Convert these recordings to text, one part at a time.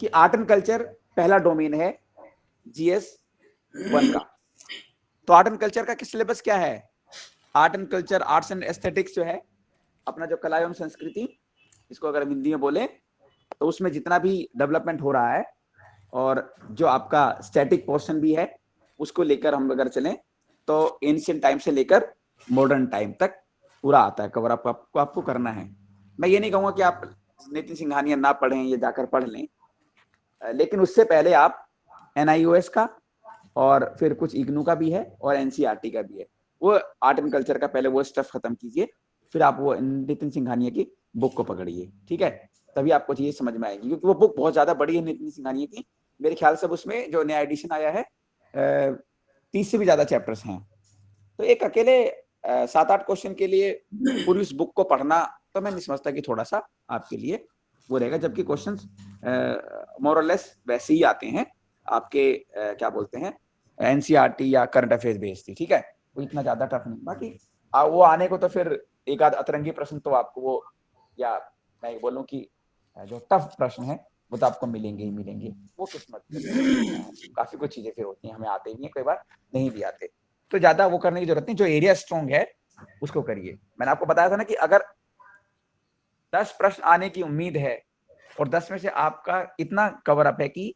कि art and culture पहला domain है GS1 का। तो आर्ट एंड कल्चर का सिलेबस क्या है? Art and culture, arts and aesthetics जो है अपना, जो कला एवं संस्कृति, इसको अगर हम हिंदी में बोले तो उसमें जितना भी डेवलपमेंट हो रहा है और जो आपका स्टैटिक पोर्शन भी है उसको लेकर हम अगर चलें तो एंशिएंट टाइम से लेकर मॉडर्न टाइम तक पूरा आता है कवर अप आपको करना है। मैं ये नहीं कहूंगा कि आप नितिन सिंघानिया ना पढ़ें या जाकर पढ़ लें, लेकिन उससे पहले आप NIOS का और फिर कुछ इग्नू का भी है और NCERT का भी है, वो आर्ट एंड कल्चर का पहले वो स्टफ खत्म कीजिए, फिर आप वो नितिन सिंघानिया की बुक को पकड़िए, ठीक है? तभी आपको चीजें समझ में आएगी, क्योंकि वो बुक बहुत ज्यादा बड़ी है नितिन सिंघानिया की। मेरे ख्याल से उसमें जो नया एडिशन आया है 30 से भी ज्यादा चैप्टर्स हैं। तो एक अकेले 7-8 क्वेश्चन के लिए पूरी उस बुक को पढ़ना तो मैं नहीं समझता कि थोड़ा सा आपके लिए वो रहेगा, जबकि क्वेश्चंस मोर और लेस वैसे ही आते हैं आपके क्या बोलते हैं NCERT या करंट अफेयर्स बेस्ड, ठीक है? वो इतना ज्यादा टफ नहीं। बाकी वो आने को तो फिर एक आध अतरंगी प्रश्न तो आपको वो, या मैं बोलूं कि जो टफ प्रश्न है वो तो आपको मिलेंगे ही मिलेंगे, वो किस्मत काफी कुछ चीजें फिर होती हैं, हमें आते ही नहीं, कई बार नहीं भी आते, तो ज्यादा वो करने की जरूरत नहीं। जो एरिया स्ट्रॉन्ग है उसको करिए। मैंने आपको बताया था ना कि अगर 10 प्रश्न आने की उम्मीद है और 10 में से आपका इतना कवर अप है कि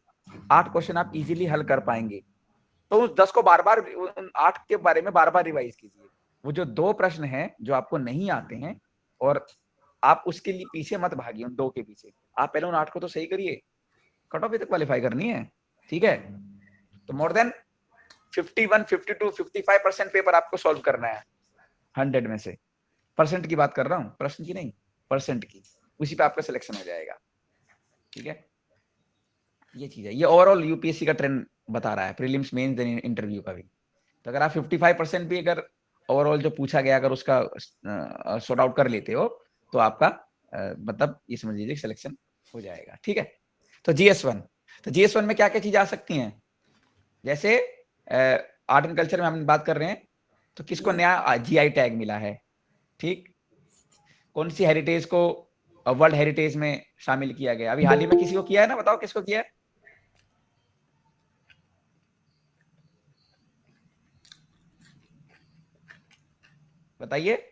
8 क्वेश्चन आप इजीली हल कर पाएंगे, तो उस 10 को बार बार, उन 8 के बारे में बार बार रिवाइज कीजिए। वो जो 2 प्रश्न हैं जो आपको नहीं आते हैं और आप उसके लिए पीछे मत भागिए, उन 2 के पीछे आप पहले उन 8 को तो सही करिए, कट ऑफ तक क्वालिफाई करनी है, ठीक है? तो मोर देन 51, 52, 55% पेपर आपको सॉल्व करना है 100 में से। परसेंट की बात कर रहा हूँ, प्रश्न की नहीं, परसेंट की। उसी पे आपका सिलेक्शन हो जाएगा, ठीक है? ये चीज है, ये ओवरऑल यूपीएससी का ट्रेंड बता रहा है, प्रीलिम्स, मेंस, देन इंटरव्यू का भी। तो अगर आप 55% भी अगर ओवरऑल जो पूछा गया अगर उसका सॉर्ट आउट कर लेते हो तो आपका मतलब ये समझ लीजिए सिलेक्शन हो जाएगा, ठीक है? तो GS1, तो GS1 में क्या क्या चीजें आ सकती हैं? जैसे आर्ट एंड कल्चर में हम बात कर रहे हैं तो किसको नया GI टैग मिला है, ठीक? कौन सी हेरिटेज को वर्ल्ड हेरिटेज में शामिल किया गया? अभी हाल ही में किसी को किया है ना, बताओ किसको किया है? बताइए।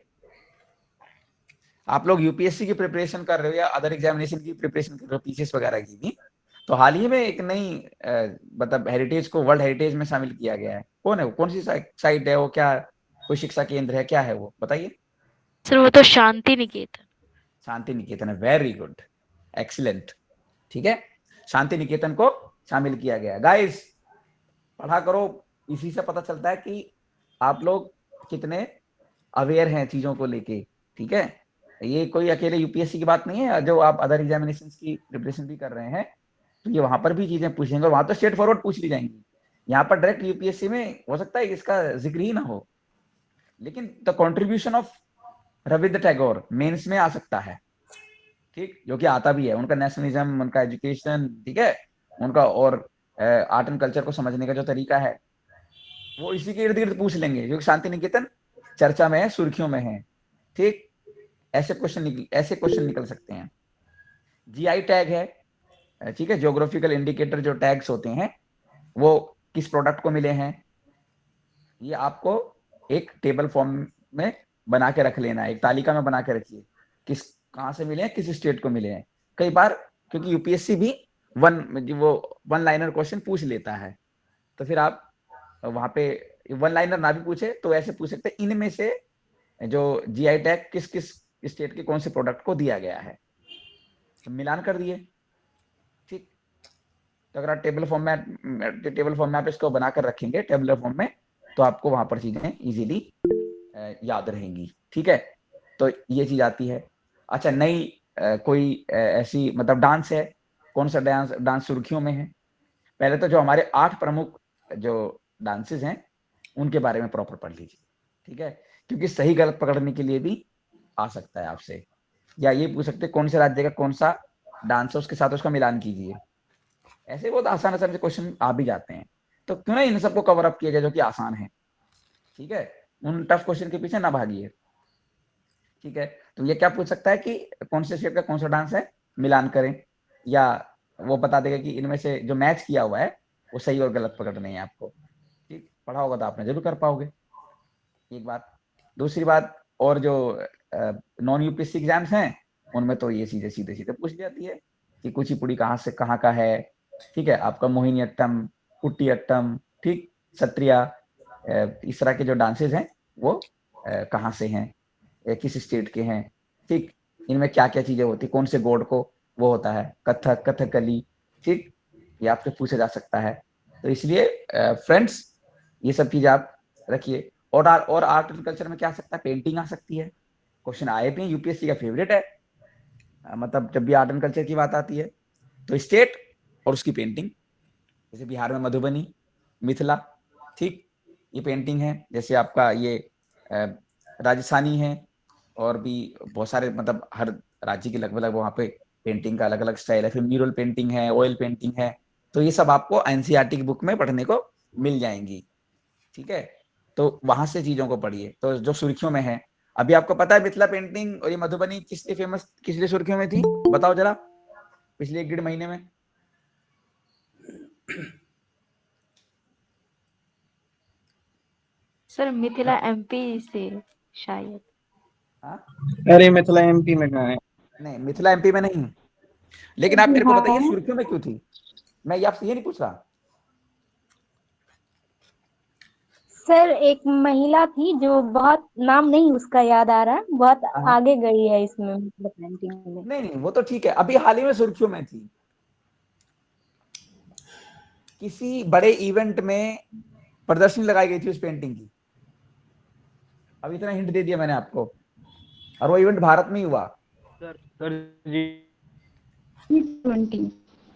आप लोग यूपीएससी की प्रिपरेशन कर रहे हो या अदर एग्जामिनेशन की प्रिपरेशन कर रहे हो, पीसीएस वगैरह की भी, तो हाल ही में एक नई मतलब हेरिटेज को वर्ल्ड हेरिटेज में शामिल किया गया है। कौन है वो? कौन सी साइट है वो? क्या कोई शिक्षा केंद्र है? क्या है वो? बताइए। सर वो तो शांति निकेतन। शांति निकेतन है, वेरी गुड, एक्सीलेंट, ठीक है? शांति निकेतन को शामिल किया गया। गाइस पढ़ा करो, इसी से पता चलता है कि आप लोग कितने अवेयर हैं चीजों को लेके, ठीक है? ये कोई अकेले यूपीएससी की बात नहीं है, जो आप अदर एग्जामिनेशन की प्रिपरेशन भी कर रहे हैं तो ये वहां पर भी चीजें पूछेंगे और वहां तो स्ट्रेट फॉरवर्ड पूछ ली जाएंगी। यहाँ पर डायरेक्ट यूपीएससी में हो सकता है इसका जिक्र ही ना हो, लेकिन the contribution of Ravindra Tagore mains में आ सकता है, ठीक? जो कि आता भी है, उनका नेशनलिज्म, उनका एजुकेशन, ठीक है, उनका और आर्ट एंड कल्चर को समझने का जो तरीका है वो इसी के इर्द गिर्द पूछ लेंगे, जो शांति निकेतन चर्चा में है, सुर्खियों में है, ठीक? ऐसे क्वेश्चन निकल सकते हैं। GI टैग है, ठीक है, ज्योग्राफिकल इंडिकेटर जो टैग्स होते हैं वो किस प्रोडक्ट को मिले हैं, ये आपको एक टेबल फॉर्म में बना के रख लेना है, एक तालिका में बना के रखिए, किस कहाँ से मिले हैं, किस स्टेट को मिले हैं। कई बार क्योंकि यूपीएससी भी वन लाइनर क्वेश्चन पूछ लेता है, तो फिर आप वहां पे वन लाइनर ना भी पूछे तो ऐसे पूछ सकते हैं इनमें से जो GI टैग किस किस स्टेट के कौन से प्रोडक्ट को दिया गया है, तो मिलान कर दिए, ठीक? तो अगर आप टेबल फॉर्म में आप इसको बनाकर रखेंगे टेबल फॉर्म में, तो आपको वहां पर चीजें इजीली याद रहेंगी, ठीक है? तो ये चीज आती है। अच्छा, नई कोई ऐसी मतलब डांस है, कौन सा डांस डांस सुर्खियों में है? पहले तो जो हमारे 8 प्रमुख जो डांसेस हैं उनके बारे में प्रॉपर पढ़ लीजिए, ठीक है? क्योंकि सही गलत पकड़ने के लिए भी आ सकता है आपसे, या ये पूछ सकते कौन से राज्य का कौन सा डांस है, उसके साथ उसका मिलान कीजिए। ऐसे बहुत आसान आसान से क्वेश्चन आ भी जाते हैं, तो क्यों ना इन सबको कवर अप किया जाए जो कि आसान है, ठीक है? उन टफ क्वेश्चन के पीछे ना भागिए, ठीक है? तो ये क्या पूछ सकता है कि कौन से स्टेट का कौन सा डांस है, मिलान करें, या वो बता देगा कि इनमें से जो मैच किया हुआ है वो सही और गलत पकड़ने हैं आपको। ठीक, पढ़ा होगा तो आपने जरूर कर पाओगे, एक बात। दूसरी बात, और जो नॉन यूपीएससी एग्जाम्स हैं उनमें तो ये सीधे सीधे सीधे पूछ जाती है कि कुचिपुड़ी कहाँ से कहाँ का है, ठीक है, आपका मोहिनी अट्टम, कुट्टी अट्टम, ठीक, सत्रिया, इस तरह के जो डांसेस हैं वो कहाँ से हैं, किस स्टेट के हैं, ठीक, इनमें क्या क्या चीजें होती, कौन से गॉड को वो होता है, कथक, कथकली, ठीक, ये आपसे पूछा जा सकता है। तो इसलिए फ्रेंड्स ये सब चीज आप रखिए। और आर्ट एंड कल्चर में क्या आ सकता है, पेंटिंग आ सकती है, क्वेश्चन आए भी हैं, यूपीएससी का फेवरेट है। मतलब जब भी आर्ट एंड कल्चर की बात आती है तो स्टेट और उसकी पेंटिंग, जैसे बिहार में मधुबनी, मिथिला, ठीक, ये पेंटिंग है। जैसे आपका ये राजस्थानी है, और भी बहुत सारे, मतलब हर राज्य की लगभग वहाँ पे पेंटिंग का अलग अलग स्टाइल है। फिर म्यूरल पेंटिंग है, ऑयल पेंटिंग है, तो ये सब आपको एनसीईआरटी की बुक में पढ़ने को मिल जाएंगी, ठीक है। तो वहां से चीजों को पढ़िए। तो जो सुर्खियों में है, अभी आपको पता है मिथिला पेंटिंग और ये मधुबनी किस लिए फेमस, किस लिए सुर्खियों में थी, बताओ जरा, पिछले 1 डेढ़ महीने में। सर मिथिला एमपी से शायद। हाँ, अरे मिथिला एमपी में कहाँ है? नहीं मिथिला एमपी में नहीं, लेकिन आप मेरे को बताइए सुर्खियों में क्यों थी, मैं ये आपसे ये नहीं पूछ रहा। सर एक महिला थी जो बहुत, नाम नहीं उसका याद आ रहा, बहुत हाँ, आगे गई है इसमें, मतलब पेंटिंग में। नहीं नहीं वो तो ठीक है, अभी हाल ही में सुर्खियों में थी, किसी बड़े इवेंट में प्रदर्शनी लगाई गई थी उस पेंटिंग की। अब इतना हिंट दे दिया मैंने आपको, और वो इवेंट भारत में ही हुआ। सर जी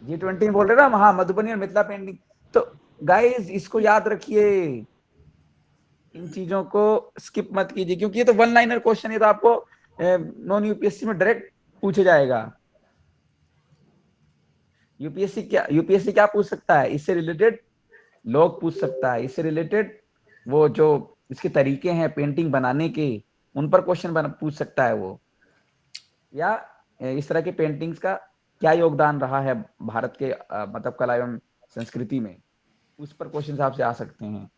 G20 में बोल रहे ना हम, हाँ, मधुबनी और मिथिला पेंटिंग। तो गाइस इसको याद रखिए, इन चीजों को स्किप मत कीजिए, क्योंकि ये तो वन लाइनर क्वेश्चन है, तो आपको नॉन यूपीएससी में डायरेक्ट पूछे जाएगा। यूपीएससी क्या पूछ सकता है, इससे रिलेटेड लोग पूछ सकता है, इससे रिलेटेड वो जो इसके तरीके हैं पेंटिंग बनाने के, उन पर क्वेश्चन पूछ सकता है वो, या इस तरह के पेंटिंग्स का क्या योगदान रहा है भारत के मतलब कला एवं संस्कृति में, उस पर क्वेश्चन आपसे आ सकते हैं,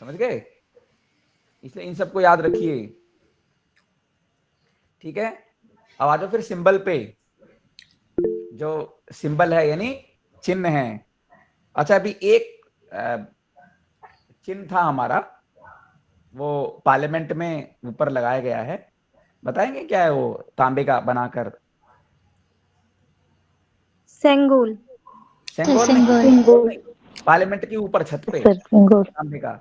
समझ गए। इसलिए इन सबको याद रखिए, ठीक है। अब आ जाओ फिर सिंबल पे, जो सिंबल है यानी चिन्ह है। अच्छा, अभी एक चिन्ह था हमारा, वो पार्लियामेंट में ऊपर लगाया गया है, बताएंगे क्या है वो, तांबे का बनाकर। सेंगोल। सेंगोल नहीं, सेंगोल। सेंगोल नहीं, पार्लियामेंट के ऊपर छत पे सर सेंगोल। तांबे का,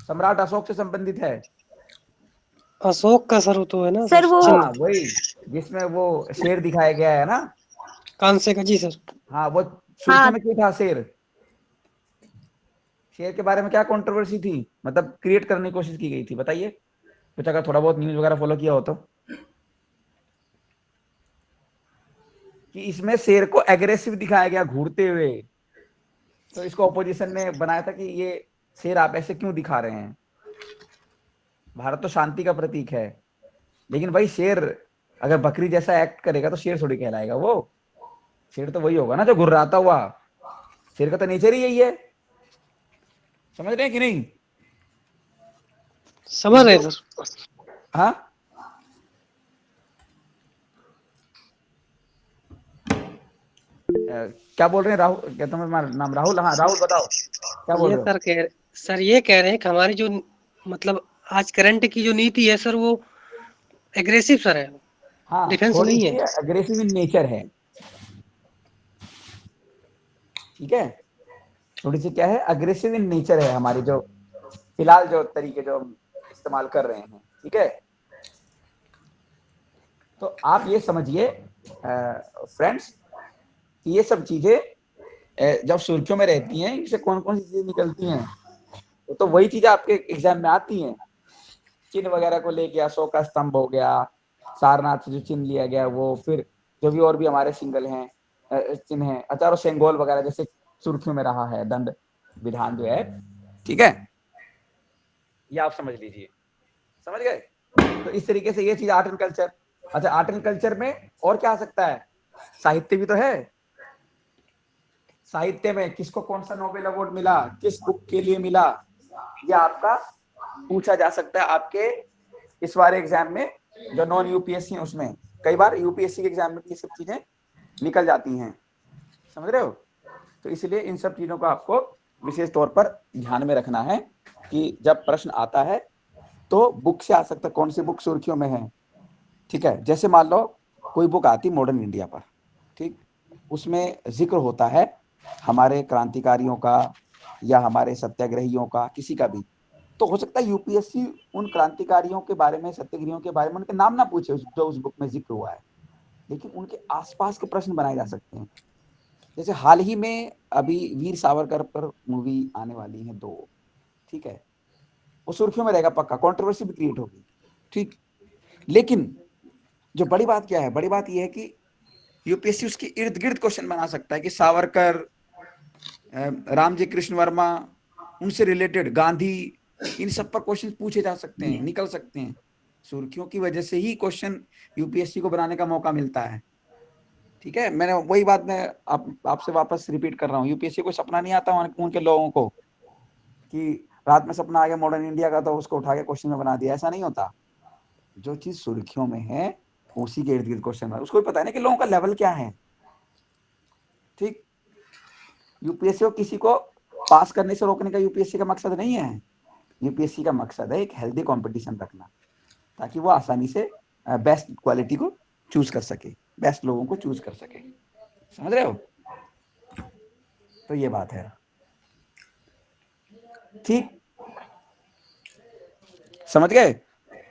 सम्राट अशोक से संबंधित है। अशोक का सर तो है ना सर सर, वो हाँ चिन्ह वही, जिसमें वो शेर दिखाया गया है ना। कांसे का, जी सर। हाँ, वो सुर्खियों हाँ में क्यों था शेर, शेर के बारे में क्या कंट्रोवर्सी थी, मतलब क्रिएट करने की कोशिश की गई थी, बताइए कुछ, अगर थोड़ा बहुत न्यूज वगैरह फॉलो किया हो तो। कि इसमें शेर को एग्रेसिव दिखाया गया घूरते हुए, तो इसको ऑपोजिशन ने बनाया था कि ये शेर आप ऐसे क्यों दिखा रहे हैं, भारत तो शांति का प्रतीक है। लेकिन भाई शेर अगर बकरी जैसा एक्ट करेगा तो शेर थोड़ी कहलाएगा वो, शेर तो वही होगा ना जो घुर्राता हुआ, शेर का तो नेचर ही यही है, समझ रहे हैं कि नहीं। समझ रहे जो, सर। हाँ, क्या बोल रहे हैं राहुल, क्या तुम्हारा नाम राहुल, हाँ राहुल बताओ क्या बोल ये रहे हो। सर ये कह रहे हैं कि हमारी जो, मतलब आज करंट की जो नीति है सर, वो एग्रेसिव सर है, हाँ, डिफेंस थोड़ी नहीं है। सी अग्रेसिव इन नेचर है, ठीक है, थोड़ी सी क्या है, अग्रेसिव इन नेचर है हमारी, जो फिलहाल जो तरीके जो हम इस्तेमाल कर रहे हैं, ठीक है। तो आप ये समझिए फ्रेंड्स, ये सब चीजें जब सुर्खियों में रहती हैं, इनसे कौन कौन सी चीजें निकलती हैं, तो वही चीजें आपके एग्जाम में आती हैं। चिन्ह वगैरह को लेके, अशोक का स्तंभ हो गया, सारनाथ से जो चिन्ह लिया गया वो, फिर जो भी और भी हमारे सिंगल हैं, चिन्ह हैं, अचारो सेंगोल वगैरह जैसे सुर्खियों में रहा है दंड विधान जो है, ठीक है, ये आप समझ लीजिए, समझ गए। तो इस तरीके से ये चीज आर्ट एंड कल्चर, अच्छा, आर्ट एंड कल्चर में और क्या आ सकता है? साहित्य भी तो है। साहित्य में किसको कौन सा नोबेल अवार्ड मिला, किस बुक के लिए मिला, यह आपका पूछा जा सकता है आपके इस बार एग्जाम में, जो नॉन यूपीएससी है उसमें। कई बार यूपीएससी के एग्जाम में ये सब चीजें निकल जाती हैं, समझ रहे हो? तो इसलिए इन सब चीजों को आपको विशेष तौर पर ध्यान में रखना है कि जब प्रश्न आता है तो बुक से आ सकता है, कौन सी बुक सुर्खियों में है। ठीक है, जैसे मान लो कोई बुक आती मॉडर्न इंडिया पर, ठीक, उसमें जिक्र होता है हमारे क्रांतिकारियों का या हमारे सत्याग्रहियों का, किसी का भी, तो हो सकता है यूपीएससी उन क्रांतिकारियों के बारे में, सत्याग्रहियों के बारे में उनके नाम ना पूछे जो उस बुक में जिक्र हुआ है, लेकिन उनके आसपास के प्रश्न बनाए जा सकते हैं। जैसे हाल ही में अभी वीर सावरकर पर मूवी आने वाली है 2, ठीक है, वो सुर्खियों में रहेगा पक्का, कंट्रोवर्सी भी क्रिएट होगी, ठीक। लेकिन जो बड़ी बात क्या है, बड़ी बात यह है कि यूपीएससी उसके इर्द गिर्द क्वेश्चन बना सकता है कि सावरकर, रामजी कृष्ण वर्मा, उनसे रिलेटेड गांधी, इन सब पर क्वेश्चन पूछे जा सकते हैं, निकल सकते हैं। सुर्खियों की वजह से ही क्वेश्चन यूपीएससी को बनाने का मौका मिलता है। ठीक है, मैंने वही बात मैं आपसे वापस रिपीट कर रहा हूँ, यूपीएससी को सपना नहीं आता उनके लोगों को कि रात में सपना आ गया मॉडर्न इंडिया का तो उसको उठा के क्वेश्चन में बना दिया, ऐसा नहीं होता। जो चीज सुर्खियों में है उसी के इर्द गिर्द क्वेश्चन है, उसको भी पता है ना कि लोगों का लेवल क्या है। ठीक, यूपीएससी को किसी को पास करने से रोकने का यूपीएससी का मकसद नहीं है। यूपीएससी का मकसद है एक हेल्दी कंपटीशन रखना, ताकि वो आसानी से बेस्ट क्वालिटी को चूज कर सके, बेस्ट लोगों को चूज कर सके, समझ रहे हो? तो ये बात है, ठीक, समझ गए?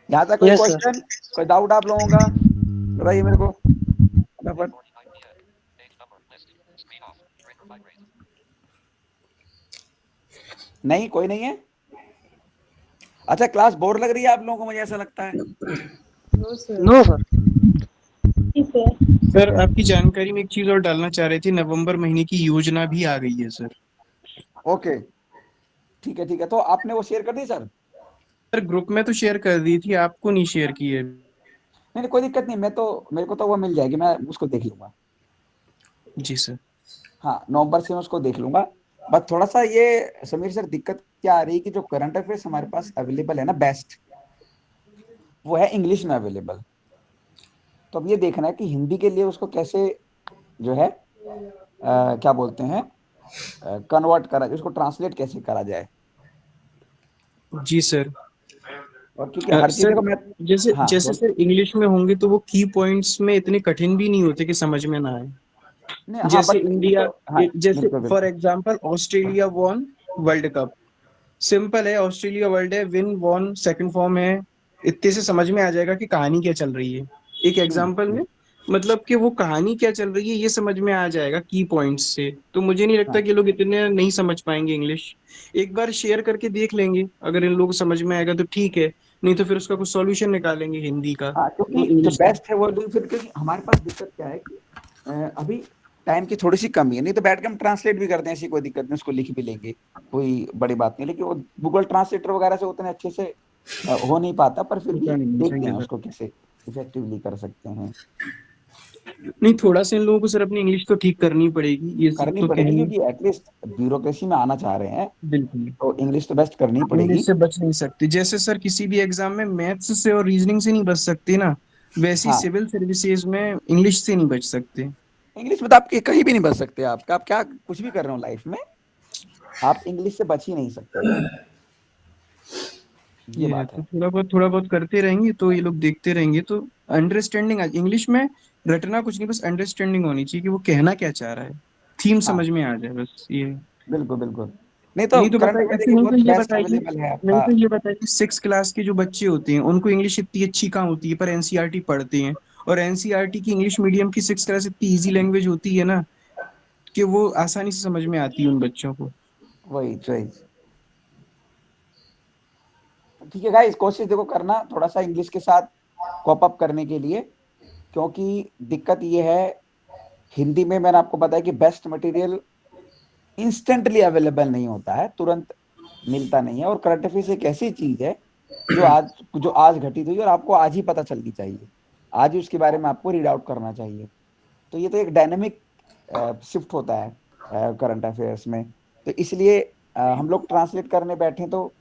यहाँ तक कोई Yes, sir. क्वेश्चन, कोई डाउट आप लोगों का बताइए मेरे को फटाफट। नहीं, कोई नहीं है? अच्छा, क्लास बोर लग रही है आप लोगों को, मुझे ऐसा लगता है। No, sir. सर आपकी जानकारी में एक चीज और डालना चाह रहे थे, नवंबर महीने की योजना भी आ गई है सर। ओके, ठीक है, ठीक है, तो आपने वो शेयर कर दी सर? सर ग्रुप में तो शेयर कर दी थी, आपको नहीं शेयर की है। नहीं, कोई दिक्कत नहीं, मैं तो, मेरे को तो वो मिल जाएगी, मैं उसको देख लूंगा। जी सर। हाँ, नवंबर से मैं उसको देख लूंगा। बस थोड़ा सा ये समीर सर दिक्कत क्या आ रही है कि जो करंट अफेयर्स हमारे पास अवेलेबल है ना बेस्ट, वो है इंग्लिश में अवेलेबल। तो अब ये देखना है कि हिंदी के लिए उसको कैसे जो है क्या बोलते हैं कन्वर्ट करा, उसको ट्रांसलेट कैसे करा जाए। जी सर। और क्योंकि हर चीज सर को मैं, जैसे हाँ जैसे सर इंग्लिश में होंगे तो वो की पॉइंट्स में इतने कठिन भी नहीं होते कि समझ में ना आए। नहीं, हाँ, जैसे बट ये इंडिया, तो, हाँ, जैसे बिल्कुल फॉर बिल्कुल, example Australia won world cup, simple है, ऑस्ट्रेलिया वर्ल्ड है, विन वॉन सेकंड फॉर्म है, इतने से समझ में आ जाएगा कि कहानी क्या चल रही है। एक एग्जांपल में मतलब कि वो कहानी क्या चल रही है ये समझ में आ जाएगा की पॉइंट्स से। तो मुझे नहीं लगता हाँ, कि लोग इतने नहीं समझ पाएंगे इंग्लिश। एक बार शेयर करके देख लेंगे, अगर इन लोगों को समझ में आएगा तो ठीक है, नहीं तो फिर उसका कुछ सॉल्यूशन निकालेंगे हिंदी का हाँ, तो क्योंकि जो इंग्लिश का। बेस्ट है वो फिर, क्योंकि हमारे पास दिक्कत क्या है कि अभी टाइम की थोड़ी सी कमी है, नहीं तो बैठ के हम ट्रांसलेट भी करते हैं, ऐसी कोई दिक्कत नहीं, उसको लिख भी लेंगे, कोई बड़ी बात नहीं। लेकिन वो गूगल ट्रांसलेटर वगैरह से उतने अच्छे से हो नहीं पाता, पर फिर भी पता नहीं, देखते सही हैं है सर। उसको कैसे इफेक्टिवली कर सकते हैं। नहीं, थोड़ा सा इन लोगों को सर अपनी इंग्लिश तो ठीक करनी पड़ेगी, ये सब करनी तो पड़ेगी, कहनी। क्योंकि एटलीस्ट ब्यूरोक्रेसी में आना चाह रहे हैं, बिल्कुल। तो इंग्लिश तो बेस्ट करनी इंग्लिश पड़ेगी। से बच नहीं सकते, जैसे सर किसी भी एग्जाम में मैथ्स से और रीजनिंग से नहीं बच सकते ना, वैसे ही हाँ, सिविल सर्विसेज में इंग्लिश से नहीं बच सकते। इंग्लिश में तो आप कहीं भी नहीं बच सकते, आपका आप क्या कुछ भी कर रहे हो लाइफ में, आप इंग्लिश से बच ही नहीं सकते, ये ये है, बात तो है। थोड़ा बहुत करते रहेंगे तो ये लोग देखते रहेंगे तो अंडरस्टैंडिंग, इंग्लिश में रटना कुछ नहीं, बस अंडरस्टैंडिंग होनी चाहिए कि वो कहना क्या चाह रहा है, थीम हाँ, समझ में आ जाए बस ये। बिल्कुल बिल्कुल। नहीं तो नहीं तो करंट बताइए, अफेयर ऐसे देखिए नहीं तो बहुत ये बेस्ट बताइए, अवेलेबल है नहीं आपका। तो ये बताइए 6 क्लास के जो बच्चे होते हैं उनको इंग्लिश इतनी अच्छी कहाँ होती है, पर एनसीईआरटी पढ़ते हैं, और एनसीईआरटी की इंग्लिश मीडियम की 6 क्लास इतनी इजी लैंग्वेज होती है ना कि वो आसानी से समझ में आती है उन बच्चों को। वही चॉइस, ठीक है गाइस, कोशिश देखो करना थोड़ा सा इंग्लिश के साथ कॉप अप करने के लिए, क्योंकि दिक्कत ये है हिंदी में, मैंने आपको बताया कि बेस्ट मटेरियल इंस्टेंटली अवेलेबल नहीं होता है, तुरंत मिलता नहीं है। और करंट अफेयर्स एक ऐसी चीज है जो आज घटित हुई और आपको आज ही पता चलनी चाहिए। आज ही उसके बारे में आपको रीड आउट करना चाहिए। तो ये तो एक डायनेमिक शिफ्ट होता है करंट अफेयर्स में। तो इसलिए हम लोग ट्रांसलेट करने बैठे तो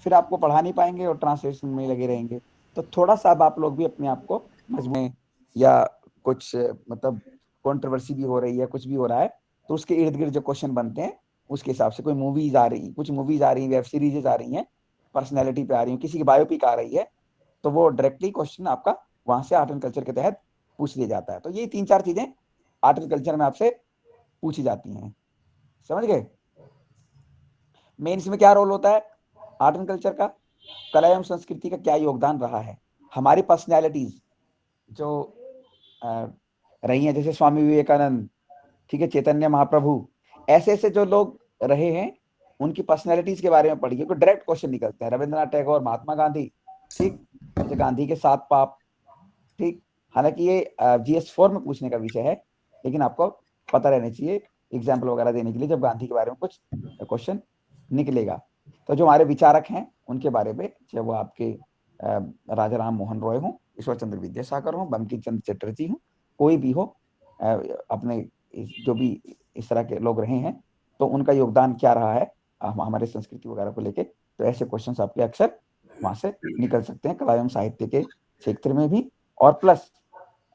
फिर आपको पढ़ा नहीं पाएंगे और ट्रांसलेशन में लगे रहेंगे। तो थोड़ा सा अब आप लोग भी अपने आप को में या कुछ मतलब कंट्रोवर्सी भी हो रही है, कुछ भी हो रहा है, तो उसके इर्द गिर्द जो क्वेश्चन बनते हैं उसके हिसाब से, कोई मूवीज आ रही, कुछ मूवीज आ रही, वेब सीरीज आ रही हैं, पर्सनैलिटी पे आ रही है, किसी की बायोपिक आ रही है, तो वो डायरेक्टली क्वेश्चन आपका वहां से आर्ट एंड कल्चर के तहत पूछ लिया जाता है। तो ये 3-4 चीजें आर्ट एंड कल्चर में आपसे पूछी जाती हैं, समझ गए। मेंस में क्या रोल होता है आर्ट एंड कल्चर का, कला एवं संस्कृति का क्या योगदान रहा है, हमारी पर्सनैलिटीज जो रही हैं, जैसे स्वामी विवेकानंद, ठीक है, चैतन्य महाप्रभु, ऐसे ऐसे जो लोग रहे हैं उनकी पर्सनैलिटीज के बारे में पढ़िए, कोई डायरेक्ट क्वेश्चन निकलते हैं। रविंद्रनाथ टैगोर, महात्मा गांधी, ठीक, जैसे गांधी के 7 पाप, ठीक। हालांकि ये GS4 में पूछने का विषय है, लेकिन आपको पता रहना चाहिए एग्जाम्पल वगैरह देने के लिए जब गांधी के बारे में कुछ क्वेश्चन निकलेगा। तो जो हमारे विचारक हैं उनके बारे में, चाहे वो आपके राजा राम मोहन रॉय हो, ईश्वर चंद्र विद्यासागर हो, बंकिम चंद्र चटर्जी हो, कोई भी हो, अपने जो भी इस तरह के लोग रहे हैं, तो उनका योगदान क्या रहा है हमारे संस्कृति वगैरह को लेके, तो ऐसे क्वेश्चंस आपके अक्सर वहां से निकल सकते हैं, कला एवं साहित्य के क्षेत्र में भी। और प्लस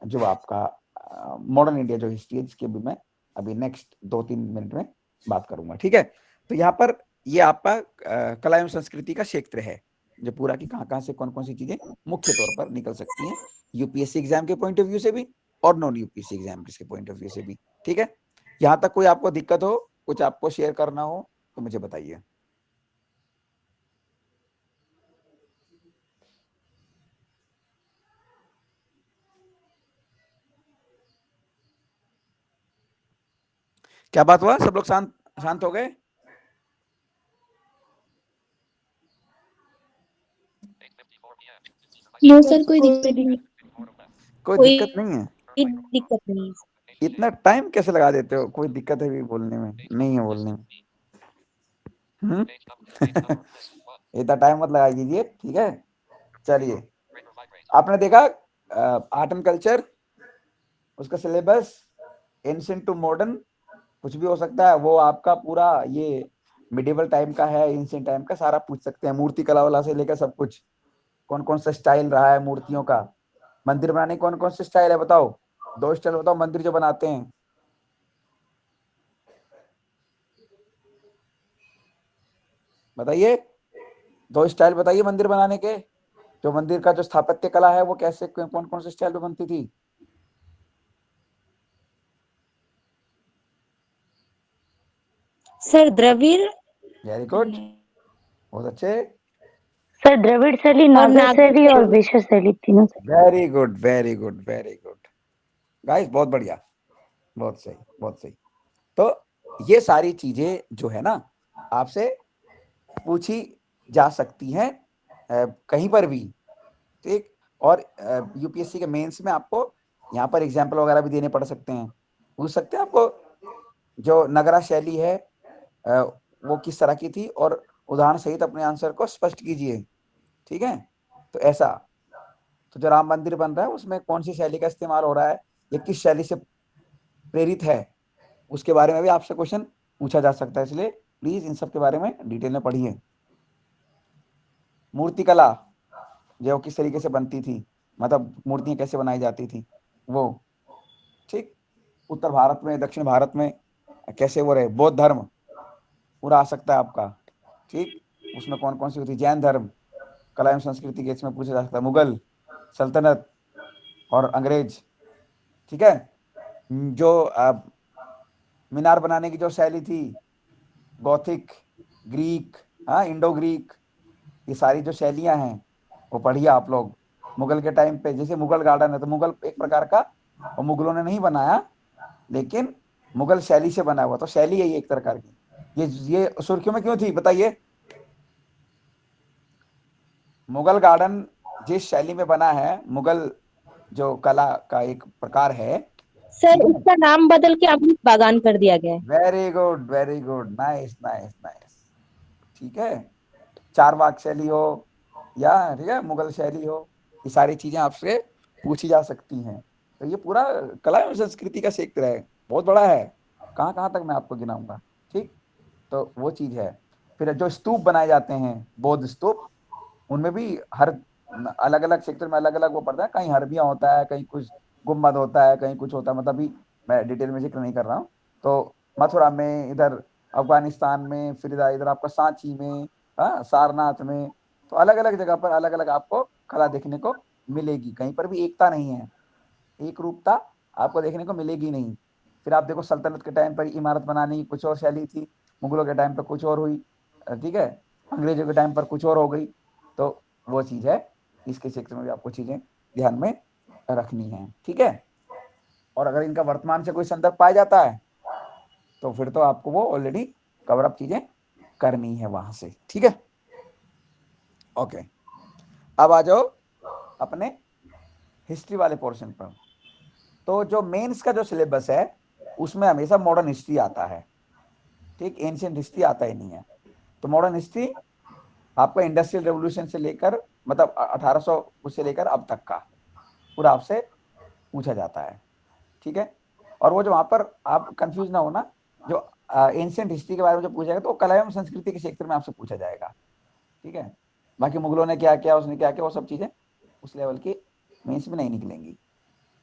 जो आपका मॉडर्न इंडिया जो हिस्ट्री है, जिसके भी मैं अभी नेक्स्ट 2-3 मिनट में बात करूंगा, ठीक है। तो यहाँ पर ये आपका कला एवं संस्कृति का क्षेत्र है, जो पूरा की कहाँ कहाँ से कौन कौन सी चीजें मुख्य तौर पर निकल सकती हैं, यूपीएससी एग्जाम के पॉइंट ऑफ व्यू से भी और नॉन यूपीएससी एग्जाम के पॉइंट ऑफ व्यू से भी, ठीक है। यहाँ तक कोई आपको दिक्कत हो, कुछ आपको शेयर करना हो तो मुझे बताइए। क्या बात हुआ, सब लोग शांत शांत हो गए? नो सर, कोई दिक्कत नहीं। कोई कोई दिक्कत नहीं है? दिक्कत नहीं। इतना टाइम कैसे लगा देते हो? कोई दिक्कत है भी बोलने में, नहीं है बोलने में? इतना टाइम मत लगा कीजिए, ठीक है। चलिए, आपने देखा आर्ट एंड कल्चर, उसका सिलेबस एंशिएंट टू मॉडर्न कुछ भी हो सकता है, वो आपका पूरा ये मिडिवल टाइम का है, एंशिएंट टाइम का, सारा पूछ सकते हैं, मूर्ति कला वाला से लेकर सब कुछ, कौन कौन सा स्टाइल रहा है मूर्तियों का, मंदिर बनाने कौन कौन से स्टाइल है बताओ, 2 स्टाइल बताओ मंदिर जो बनाते हैं। बताइए, 2 स्टाइल बताइए मंदिर बनाने के, जो मंदिर का जो स्थापत्य कला है वो कैसे, कौन कौन से स्टाइल में बनती थी। सर द्रविड़, वेरी गुड, बहुत अच्छे। सर द्रविड़ शैली, नागर शैली और वैश्य शैली, तीनों से। Very good very good very good guys, बहुत बढ़िया, बहुत सही बहुत सही। तो ये सारी चीजें जो है ना आपसे पूछी जा सकती हैं कहीं पर भी, ठीक। और यूपीएससी के मेंस में आपको यहाँ पर एग्जाम्पल वगैरह भी देने पड़ सकते हैं, पूछ सकते हैं आपको जो नगरा शैली है वो किस तरह की थी, और उदाहरण सहित अपने आंसर को स्पष्ट कीजिए, ठीक है। तो ऐसा, तो जो राम मंदिर बन रहा है उसमें कौन सी शैली का इस्तेमाल हो रहा है, ये किस शैली से प्रेरित है, उसके बारे में भी आपसे क्वेश्चन पूछा जा सकता है। इसलिए प्लीज इन सब के बारे में डिटेल में पढ़िए। मूर्ति कला जो किस तरीके से बनती थी, मतलब मूर्तियां कैसे बनाई जाती थी वो, ठीक। उत्तर भारत में, दक्षिण भारत में कैसे वो रहे, बौद्ध धर्म पूरा आ सकता है आपका, ठीक। उसमें कौन कौन सी होती, जैन धर्म, कला एवं संस्कृति के इसमें पूछा जा सकता है, मुगल सल्तनत और अंग्रेज, ठीक है। जो मीनार बनाने की जो शैली थी, गॉथिक, ग्रीक, हाँ, इंडो ग्रीक, ये सारी जो शैलियां हैं वो पढ़िए आप लोग। मुगल के टाइम पे जैसे मुगल गार्डन है, तो मुगल एक प्रकार का, और मुगलों ने नहीं बनाया, लेकिन मुगल शैली से बना हुआ, तो शैली है ये एक प्रकार की। ये सुर्खियों में क्यों थी बताइए? मुगल गार्डन जिस शैली में बना है, मुगल जो कला का एक प्रकार है, सर उसका नाम बदल के अमृत बागान कर दिया गया है। Very good, nice nice nice, ठीक है। चारबाग शैली हो या, ठीक है, मुगल शैली हो, ये सारी चीजें आपसे पूछी जा सकती हैं। तो ये पूरा कला एवं संस्कृति का क्षेत्र है, बहुत बड़ा है, कहाँ कहाँ तक मैं आपको गिनाऊंगा। ठीक, तो वो चीज है। फिर जो स्तूप बनाए जाते हैं, बौद्ध स्तूप, उनमें भी हर अलग अलग क्षेत्र में अलग अलग वो पड़ता है, कहीं हरबिया होता है, कहीं कुछ गुम्बद होता है, कहीं कुछ होता है, मतलब अभी मैं डिटेल में जिक्र नहीं कर रहा हूँ। तो मथुरा में, इधर अफगानिस्तान में, फिर इधर आपका सांची में, हाँ, सारनाथ में, तो अलग अलग जगह पर अलग अलग आपको कला देखने को मिलेगी, कहीं पर भी एकता नहीं है, एक रूपता आपको देखने को मिलेगी नहीं। फिर आप देखो सल्तनत के टाइम पर इमारत बनाने की कुछ और शैली थी, मुगलों के टाइम पर कुछ और हुई, ठीक है, अंग्रेजों के टाइम पर कुछ और हो गई। तो वो चीज है, इसके क्षेत्र में भी आपको चीजें ध्यान में रखनी है, ठीक है। और अगर इनका वर्तमान से कोई संदर्भ पाया जाता है तो फिर तो आपको वो ऑलरेडी कवर अप चीजें करनी है वहां से, ठीक है। ओके, अब आ जाओ अपने हिस्ट्री वाले पोर्शन पर। तो जो मेंस का जो सिलेबस है उसमें हमेशा मॉडर्न हिस्ट्री आता है, ठीक, एंशिएंट हिस्ट्री आता ही नहीं है। तो मॉडर्न हिस्ट्री आपका इंडस्ट्रियल रेवोल्यूशन से लेकर, मतलब 1800 से लेकर अब तक का पूरा आपसे पूछा जाता है, ठीक है। और वो जो वहां पर आप कंफ्यूज ना होना, जो एंशिएंट हिस्ट्री के बारे में जो पूछा जाएगा तो कला एवं संस्कृति के क्षेत्र में आपसे पूछा जाएगा, ठीक है। बाकी मुगलों ने क्या किया, उसने क्या किया, वो सब चीजें उस लेवल की मेंस में नहीं निकलेंगी,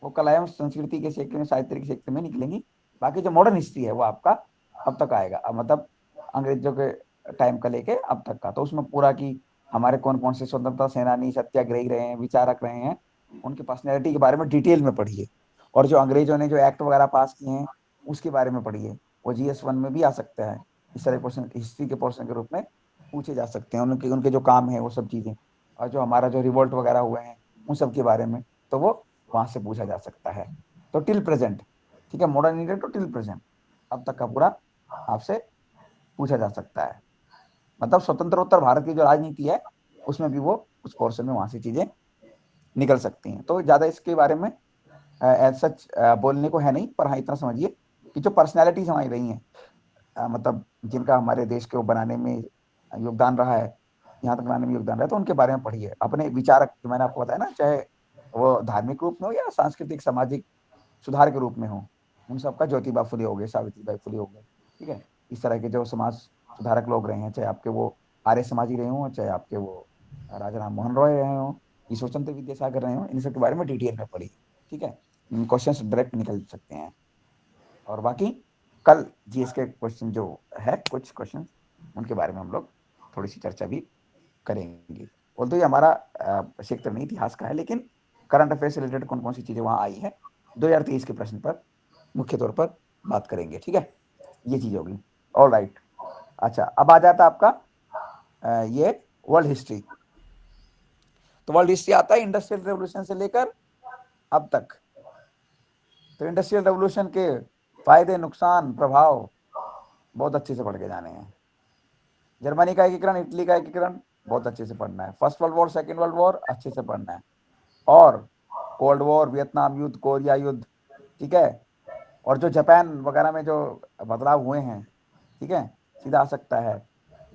वो कला एवं संस्कृति के क्षेत्र में, साहित्य के क्षेत्र में निकलेंगी। बाकी जो मॉडर्न हिस्ट्री है वो आपका अब तक आएगा, अब मतलब अंग्रेजों के टाइम का लेके अब तक का, तो उसमें पूरा की हमारे कौन कौन से स्वतंत्रता सेनानी, सत्याग्रही रहे हैं, विचारक रहे हैं, उनकी पर्सनैलिटी के बारे में डिटेल में पढ़िए। और जो अंग्रेजों ने जो एक्ट वगैरह पास किए हैं उसके बारे में पढ़िए, वो GS1 में भी आ सकता है, इस तरह क्वेश्चन हिस्ट्री के पोर्शन के रूप में पूछे जा सकते हैं, उनके उनके जो काम है वो सब चीजें, और जो हमारा जो रिवोल्ट वगैरह हुए हैं उन सब के बारे में, तो वो वहां से पूछा जा सकता है। तो टिल प्रेजेंट, ठीक है, modern India to till present अब तक का पूरा आपसे पूछा जा सकता है। मतलब स्वतंत्रोत्तर भारत की जो राजनीति है उसमें भी वो उस पोर्शन में वहां से चीजें निकल सकती हैं। तो ज्यादा इसके बारे में एज सच बोलने को है नहीं, पर हाँ इतना समझिए कि जो पर्सनैलिटीज हमारी रही हैं, मतलब जिनका हमारे देश को बनाने में योगदान रहा है, यहाँ तक बनाने में योगदान रहा है, तो उनके बारे में पढ़िए। अपने विचारक जो मैंने आपको बताया ना, चाहे वो धार्मिक रूप में हो या सांस्कृतिक सामाजिक सुधार के रूप में हो, उन सबका ज्योतिबा फुले हो गए, सावित्रीबाई फुले हो गए, ठीक है, इस तरह के जो समाज सुधारक लोग रहे हैं, चाहे आपके वो आर्य समाजी रहे हों, चाहे आपके वो राजा राम मोहन रॉय रहे हों, ईश्वर चंद्र विद्यासागर रहे हों, इन सब के बारे में डिटेल में पढ़िए, ठीक है। क्वेश्चन डायरेक्ट निकल सकते हैं। और बाकी कल जीएस के क्वेश्चन जो है, कुछ क्वेश्चन उनके बारे में हम लोग थोड़ी सी चर्चा भी करेंगे। बोलते ये हमारा क्षेत्र नहीं इतिहास का है, लेकिन करंट अफेयर से रिलेटेड कौन कौन सी चीजें वहां आई है 2023 के प्रश्न पर मुख्य तौर पर बात करेंगे, ठीक है, ये चीज होगी। ऑल राइट, अच्छा अब आ जाता आपका ये वर्ल्ड हिस्ट्री। तो वर्ल्ड हिस्ट्री आता है इंडस्ट्रियल रेवोल्यूशन से लेकर अब तक। तो इंडस्ट्रियल रेवोल्यूशन के फायदे, नुकसान, प्रभाव बहुत अच्छे से पढ़ के जाने हैं। जर्मनी का एकीकरण, इटली का एकीकरण बहुत अच्छे से पढ़ना है। First world war, second world war अच्छे से पढ़ना है, और कोल्ड वॉर, वियतनाम युद्ध, कोरिया युद्ध, ठीक है, और जो जापान वगैरह में जो बदलाव हुए हैं, ठीक है, सीधा आ सकता है।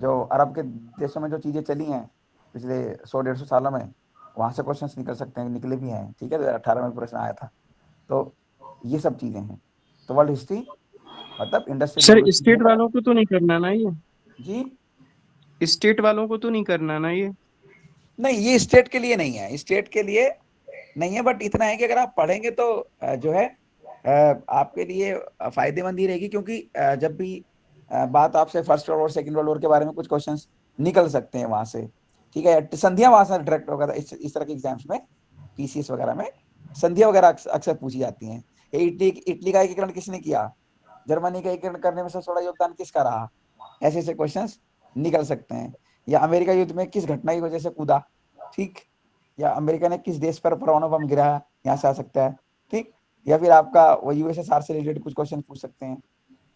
जो अरब के देशों में जो चीजें चली हैं पिछले 100-150 सालों में, वहां से क्वेश्चन निकल सकते हैं, निकले भी हैं, ठीक है, 2018 में प्रश्न आया था। तो ये सब चीजें हैं। तो वर्ल्ड हिस्ट्री मतलब इंडस्ट्रियल सर स्टेट वालों को तो नहीं करना ना ये? जी स्टेट वालों को तो नहीं करना ना ये? नहीं, ये स्टेट के लिए नहीं है, स्टेट के लिए नहीं है, बट इतना है कि अगर आप पढ़ेंगे तो जो है आपके लिए फायदेमंद ही रहेगी, क्योंकि जब भी बात आपसे first world war, second world war के बारे में कुछ क्वेश्चंस निकल सकते हैं वहां से, ठीक है, संधियां वहां से डायरेक्ट वगैरह इस तरह के एग्जाम्स में, PCS वगैरह में संधियां वगैरह अक्सर पूछी जाती हैं। इटली का एकीकरण किसने किया, जर्मनी का एकीकरण करने में सबसे बड़ा योगदान किसका रहा, ऐसे ऐसे क्वेश्चंस निकल सकते हैं। या अमेरिका युद्ध में किस घटना की वजह से कूदा, ठीक, या अमेरिका ने किस देश पर परमाणु बम गिराया, यहाँ से आ सकता है, ठीक। या फिर आपका वो USSR से रिलेटेड कुछ क्वेश्चन पूछ सकते हैं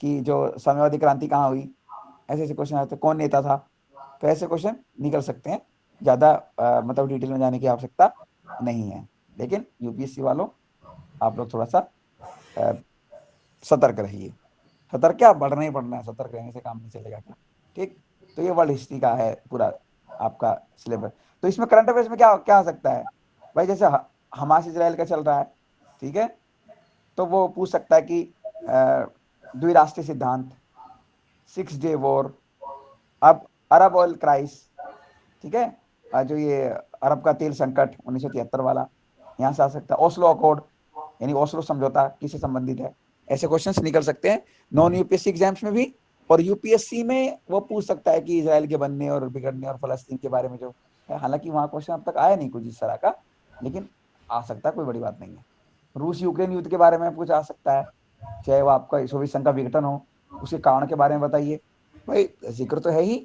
कि जो साम्यवादी क्रांति कहाँ हुई, ऐसे ऐसे क्वेश्चन आते हैं, कौन नेता था, तो ऐसे क्वेश्चन निकल सकते हैं। ज्यादा मतलब डिटेल में जाने की आवश्यकता नहीं है, लेकिन UPSC वालों आप लोग थोड़ा सा सतर्क रहिए। सतर्क क्या, बढ़ना ही पड़ना है, सतर्क रहने से काम नहीं चलेगा क्या, ठीक। तो ये वर्ल्ड हिस्ट्री का है पूरा आपका सिलेबस। तो इसमें करंट अफेयर्स में क्या क्या आ सकता है भाई, जैसे हमास इजराइल का चल रहा है, ठीक है, तो वो पूछ सकता है कि द्विराष्ट्रीय सिद्धांत, 6 डे वॉर, अब अरब ऑयल क्राइस, ठीक है, जो ये अरब का तेल संकट 1973 वाला, यहाँ से आ सकता है। ओस्लो अकॉर्ड यानी ओस्लो समझौता किससे संबंधित है, ऐसे क्वेश्चंस निकल सकते हैं नॉन यूपीएससी एग्जाम्स में भी। और यूपीएससी में वो पूछ सकता है कि इजराइल के बनने और बिगड़ने और फलस्तीन के बारे में जो है, हालांकि वहाँ क्वेश्चन अब तक आया नहीं कुछ इस तरह का, लेकिन आ सकता है, कोई बड़ी बात नहीं है। रूस यूक्रेन युद्ध के बारे में कुछ आ सकता है, चाहे वो आपका सोवियत संघ का विघटन हो, उसके कारण के बारे में बताइए। भाई जिक्र तो है ही,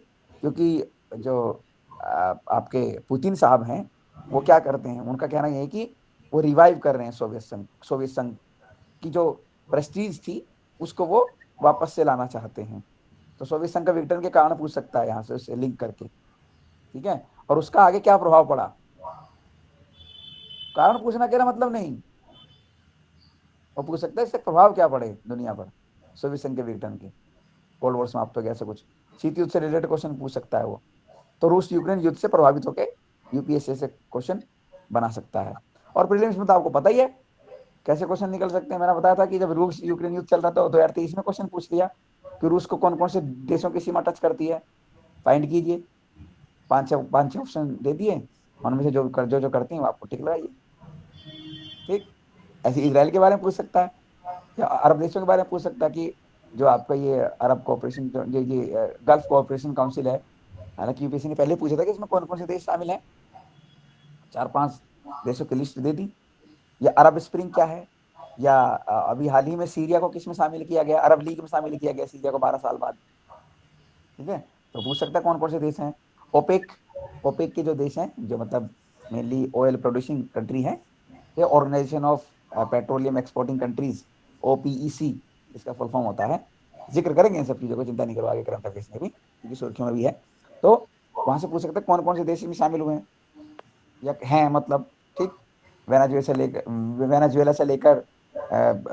क्योंकि जो आपके पुतिन साहब हैं वो क्या करते हैं, उनका कहना यह है कि वो रिवाइव कर रहे हैं सोवियत संघ की जो प्रेस्टीज थी उसको वो वापस से लाना चाहते हैं। तो सोवियत संघ का विघटन के कारण पूछ सकता है यहाँ से, उससे लिंक करके, ठीक है, और उसका आगे क्या प्रभाव पड़ा, कारण पूछना कहना मतलब नहीं, वो पूछ सकता है इससे प्रभाव क्या पड़े दुनिया पर, सोवियत संघ के विघटन के, कोल्ड वॉर समाप्त हो गया, ऐसा कुछ शीत युद्ध से रिलेटेड क्वेश्चन पूछ सकता है वो। तो रूस यूक्रेन युद्ध से प्रभावित होकर यूपीएससी से क्वेश्चन बना सकता है। और प्रीलिम्स में तो आपको पता ही है कैसे क्वेश्चन निकल सकते हैं। मैंने बताया था कि जब रूस यूक्रेन युद्ध चल रहा था 2023 में क्वेश्चन पूछ लिया कि रूस को कौन कौन से देशों की सीमा टच करती है, फाइंड कीजिए, पांच छह ऑप्शन दे दिए, उनमें से जो करती हैं वो आपको टिक लगाइए, ठीक। ऐसे इजराइल के बारे में पूछ सकता है, या अरब देशों के बारे में पूछ सकता है कि जो आपका ये अरब कोऑपरेशन, ये गल्फ कोऑपरेशन काउंसिल है, हालांकि यूपीएससी ने पहले पूछा था कि इसमें कौन कौन से देश शामिल हैं, 4-5 देशों की लिस्ट दे दी। या अरब स्प्रिंग क्या है, या अभी हाल ही में सीरिया को किस में शामिल किया गया, अरब लीग में शामिल किया गया सीरिया को 12 साल बाद, ठीक है, तो पूछ सकता है कौन कौन से देश हैं। ओपेक के जो देश हैं, जो मतलब मेनली ऑयल प्रोड्यूसिंग कंट्री है, ये organisation of petroleum exporting countries, OPEC इसका फुल फॉर्म होता है। जिक्र करेंगे इन सब चीज़ों को, चिंता नहीं करो, आगे करंट अफेयर्स में भी, क्योंकि सुर्खियों में भी है। तो वहाँ से पूछ सकते हैं कौन कौन से देश में शामिल हुए हैं या हैं, मतलब, ठीक, वेनेजुएला से लेकर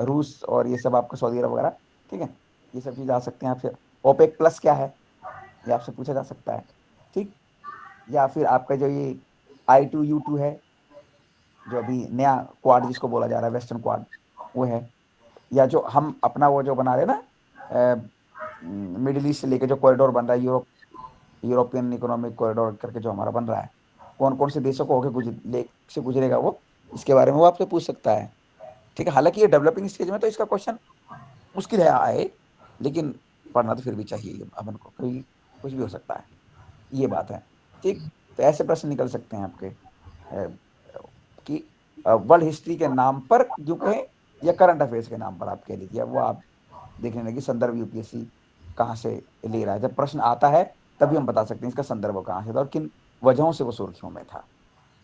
रूस और ये सब आपका सऊदी अरब वगैरह, ठीक है, ये सब चीज़ आ सकते हैं आपसे। ओपेक प्लस क्या है ये आपसे पूछा जा सकता है, ठीक। या फिर आपका जो ये I2U2 है, जो अभी नया क्वाड जिसको बोला जा रहा है, वेस्टर्न क्वाड, वो है। या जो हम अपना वो जो बना रहे ना, मिडिल ईस्ट से लेकर जो कॉरिडोर बन रहा है, यूरोपियन इकोनॉमिक कॉरिडोर करके जो हमारा बन रहा है, कौन कौन से देशों को होकर से गुजरेगा वो, इसके बारे में वो आपसे पूछ सकता है, ठीक है। हालांकि ये डेवलपिंग स्टेज में तो इसका क्वेश्चन मुश्किल है आए, लेकिन पढ़ना तो फिर भी चाहिए अपन को, कोई कुछ भी हो सकता है, ये बात है, ठीक। तो ऐसे प्रश्न निकल सकते हैं आपके कि वर्ल्ड हिस्ट्री के नाम पर जो कहे, या करंट अफेयर्स के नाम पर आप कह लीजिए, वो आप देख लेना कि संदर्भ यूपीएससी कहाँ से ले रहा है। जब प्रश्न आता है तभी हम बता सकते हैं इसका संदर्भ कहाँ से था और किन वजहों से वो सुर्खियों में था,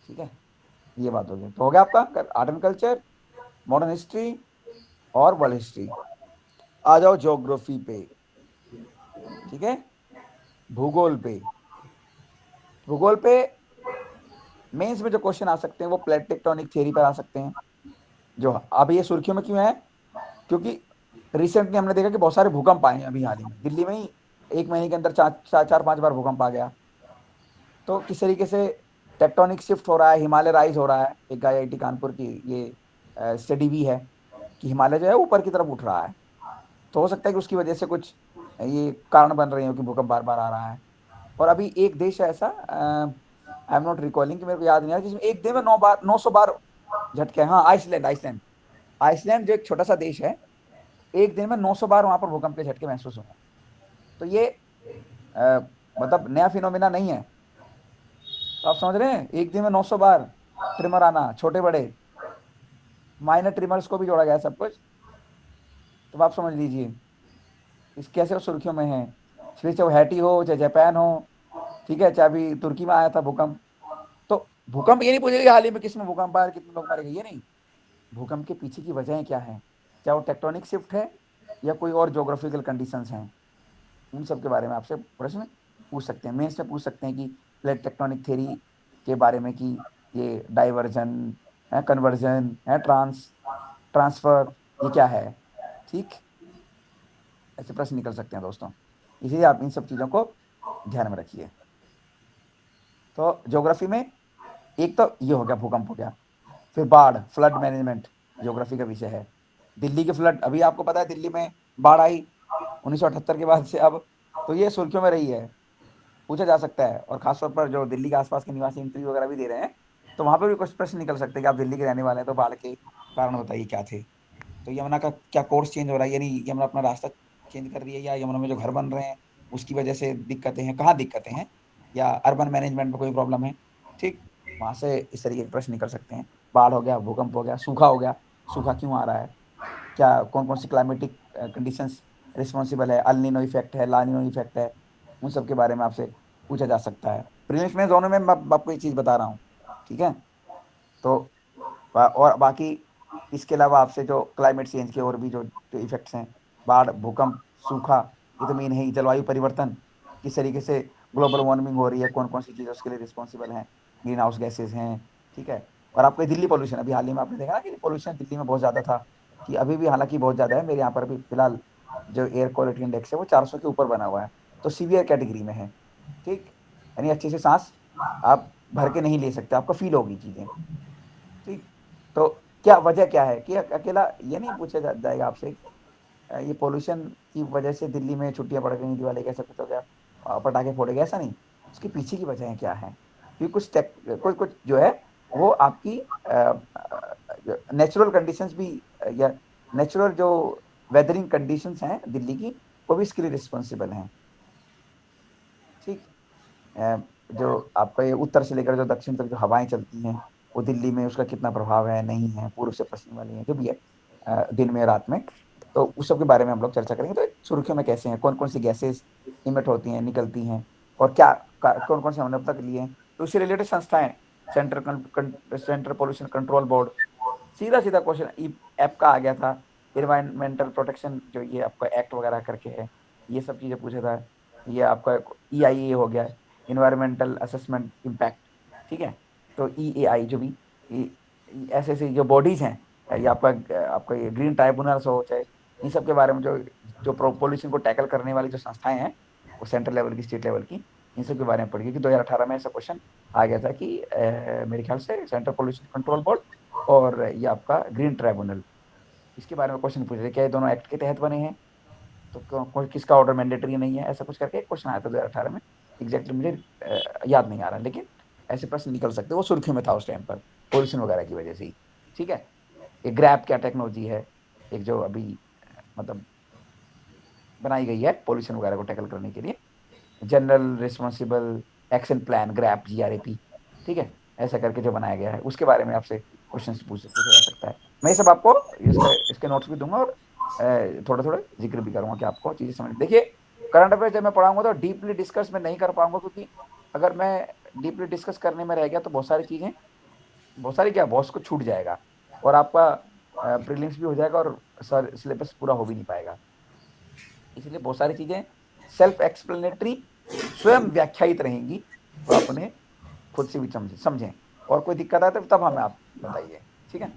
ठीक है। ये बात हो गई, तो हो गया आपका art and culture, modern history और वर्ल्ड हिस्ट्री। आ जाओ ज्योग्राफी पे, ठीक है, भूगोल पे। भूगोल पे मेंस में जो क्वेश्चन आ सकते हैं वो प्लेट टेक्टोनिक थ्योरी पर आ सकते हैं, जो अब ये सुर्खियों में क्यों है, क्योंकि रिसेंटली हमने देखा कि बहुत सारे भूकंप आए हैं अभी हाल ही में, दिल्ली में ही 1 महीने के अंदर 4-5 बार भूकंप आ गया। तो किस तरीके से टेक्टोनिक शिफ्ट हो रहा है, हिमालय राइज हो रहा है। एक IIT कानपुर की ये स्टडी भी है कि हिमालय जो है ऊपर की तरफ उठ रहा है, तो हो सकता है कि उसकी वजह से कुछ ये कारण बन रहे हो कि भूकंप बार बार आ रहा है। और अभी एक देश है ऐसा, आई एम नॉट रिकॉलिंग, कि मेरे को याद नहीं आ रहा, जिसमें एक दिन में 900 बार झटके। हाँ, आइसलैंड जो एक छोटा सा देश है, एक दिन में 900 बार वहां पर भूकंप के झटके महसूस हुए। तो ये मतलब नया फिनोमिना नहीं है, तो आप समझ रहे हैं, एक दिन में 900 बार ट्रिमर आना, छोटे बड़े माइनर ट्रिमर्स को भी जोड़ा गया सब कुछ, तो आप समझ लीजिए इस कैसे वो सुर्खियों में है। फिर चाहे हैटी हो, चाहे जापान हो, ठीक है, चाहे अभी तुर्की में आया था भूकंप। तो भूकंप ये नहीं पूछेगा हाल ही में किसमें भूकंप आया, कितने लोग मारे गए, ये नहीं, भूकंप के पीछे की वजहें क्या है, क्या वो टेक्टोनिक शिफ्ट है या कोई और ज्योग्राफिकल कंडीशंस हैं, उन सब के बारे में आपसे प्रश्न पूछ सकते हैं। मेंस में पूछ सकते हैं कि प्लेट टेक्टोनिक थ्योरी के बारे में, कि ये डाइवर्जन है, कन्वर्जन है, ट्रांसफर, ये क्या है, ठीक, ऐसे प्रश्न निकल सकते हैं दोस्तों, इसलिए आप इन सब चीज़ों को ध्यान में रखिए। तो ज्योग्राफी में एक तो ये हो गया, भूकंप हो गया। फिर बाढ़, फ्लड मैनेजमेंट ज्योग्राफी का विषय है। दिल्ली के फ्लड, अभी आपको पता है दिल्ली में बाढ़ आई 1978 के बाद से अब, तो ये सुर्खियों में रही है, पूछा जा सकता है। और खासतौर पर जो दिल्ली के आसपास के निवासी इंटरव्यू वगैरह भी दे रहे हैं, तो वहाँ पे भी कुछ प्रश्न निकल सकते हैं कि आप दिल्ली के रहने वाले हैं तो बाढ़ के कारण बताइए क्या थे। तो यमुना का क्या कोर्स चेंज हो रहा है, यानी यमुना अपना रास्ता चेंज कर रही है, या यमुना में जो घर बन रहे हैं उसकी वजह से दिक्कतें हैं, कहाँ दिक्कतें हैं, या अर्बन मैनेजमेंट में कोई प्रॉब्लम है। ठीक, वहाँ से इस तरीके के प्रश्न निकल सकते हैं। बाढ़ हो गया, भूकंप हो गया, सूखा हो गया, सूखा क्यों आ रहा है, क्या कौन कौन सी क्लाइमेटिक कंडीशंस रिस्पॉन्सिबल है, अल नीनो इफेक्ट है, ला नीनो इफेक्ट है, उन सब के बारे में आपसे पूछा जा सकता है। प्रीलिम्स में दोनों में मैं आपको ये चीज़ बता रहा हूँ, ठीक है। तो और बाकी इसके अलावा आपसे जो क्लाइमेट चेंज के और भी जो इफेक्ट्स हैं, बाढ़, भूकंप, सूखा, ये तो मेन है ही। जलवायु परिवर्तन, किस तरीके से ग्लोबल वार्मिंग हो रही है, कौन कौन सी चीज़ उसके लिए रिस्पॉन्सिबल हैं, ग्रीन हाउस गैसेज हैं, ठीक है। और आपको दिल्ली पोल्यूशन, अभी हाल ही में आपने देखा ना कि पोल्यूशन दिल्ली में बहुत ज़्यादा था, कि अभी भी हालांकि बहुत ज़्यादा है। मेरे यहाँ पर भी फिलहाल जो एयर क्वालिटी इंडेक्स है वो 400 के ऊपर बना हुआ है, तो सीवियर कैटेगरी में है। ठीक, यानी अच्छे से सांस आप भर के नहीं ले सकते, आपको फील होगी चीज़ें। ठीक, तो क्या वजह क्या है, कि अकेला ये नहीं पूछा जाएगा आपसे कि ये पोल्यूशन की वजह से दिल्ली में छुट्टियां पड़ गई, दिवाली कैसा कुछ हो गया, पटाखे फोड़े गए, ऐसा नहीं। उसके पीछे की वजह क्या है, क्योंकि कुछ कुछ जो है वो आपकी नेचुरल कंडीशंस भी, या नेचुरल जो वेदरिंग कंडीशंस हैं दिल्ली की, वो भी इसके लिए रिस्पॉन्सिबल हैं। ठीक, जो आपका ये उत्तर से लेकर जो दक्षिण तक जो हवाएं चलती हैं, वो दिल्ली में उसका कितना प्रभाव है, नहीं है, पूर्व से पश्चिम वाली है, जो भी है, दिन में रात में, तो उस सब के बारे में हम लोग चर्चा करेंगे। तो सुर्खियों में कैसे हैं, कौन कौन सी गैसेस इमिट होती हैं, निकलती हैं, और क्या कौन कौन से हमने अब तक लिए हैं। तो उससे रिलेटेड संस्थाएं, सेंट्रल पोल्यूशन कंट्रोल बोर्ड, सीधा सीधा क्वेश्चन ऐप का आ गया था, इन्वायरमेंटल प्रोटेक्शन जो ये आपका एक्ट वगैरह करके है, ये सब चीज़ें पूछा था। ये आपका EIA हो गया, इन्वायरमेंटल असेसमेंट इम्पैक्ट, ठीक है। तो EAI जो भी ऐसे ऐसे जो बॉडीज हैं, ये आपका ये ग्रीन ट्राइब्यूनल्स हो, चाहे इन सब के बारे में जो जो पोल्यूशन को टैकल करने वाली जो संस्थाएं हैं, वो सेंट्रल लेवल की, स्टेट लेवल की, इन सब के बारे में पढ़िए। कि 2018 में ऐसा क्वेश्चन आ गया था कि मेरे ख्याल से सेंट्रल पोल्यूशन कंट्रोल बोर्ड और ये आपका ग्रीन ट्राइब्यूनल, इसके बारे में क्वेश्चन पूछ रहे, क्या ये दोनों एक्ट के तहत बने हैं, तो किसका ऑर्डर मैंडेटरी नहीं है, ऐसा कुछ करके क्वेश्चन आया था 2018 में। एग्जैक्टली मुझे याद नहीं आ रहा, लेकिन ऐसे प्रश्न निकल सकते, वो सुर्खियों में था उस टाइम पर पोल्यूशन वगैरह की वजह से ही। ठीक है, एक ग्रैप क्या टेक्नोलॉजी है, एक जो अभी मतलब बनाई गई है पोल्यूशन वगैरह को टैकल करने के लिए, general responsible action plan, grab, GRAP, ठीक है, ऐसा करके जो बनाया गया है, उसके बारे में आपसे क्वेश्चन पूछा जा सकता है। मैं ये सब आपको इसके नोट्स भी दूंगा, और थोड़ा थोड़ा जिक्र भी करूंगा कि आपको चीज़ें समझ। देखिए, करंट अफेयर जब मैं पढ़ाऊंगा तो डीपली डिस्कस में नहीं कर पाऊंगा, क्योंकि अगर मैं डीपली डिस्कस करने में रह गया तो बहुत सारी चीज़ें, बहुत सारी क्या, बहुत कुछ छूट जाएगा, और आपका प्रीलिम्स भी हो जाएगा, और सर सिलेबस पूरा हो भी नहीं पाएगा। इसलिए बहुत सारी चीज़ें सेल्फ एक्सप्लेनेटरी, स्वयं व्याख्यायित रहेंगी, तो आप उन्हें खुद से भी समझें, और कोई दिक्कत आए तो तब हमें आप बताइए, ठीक है।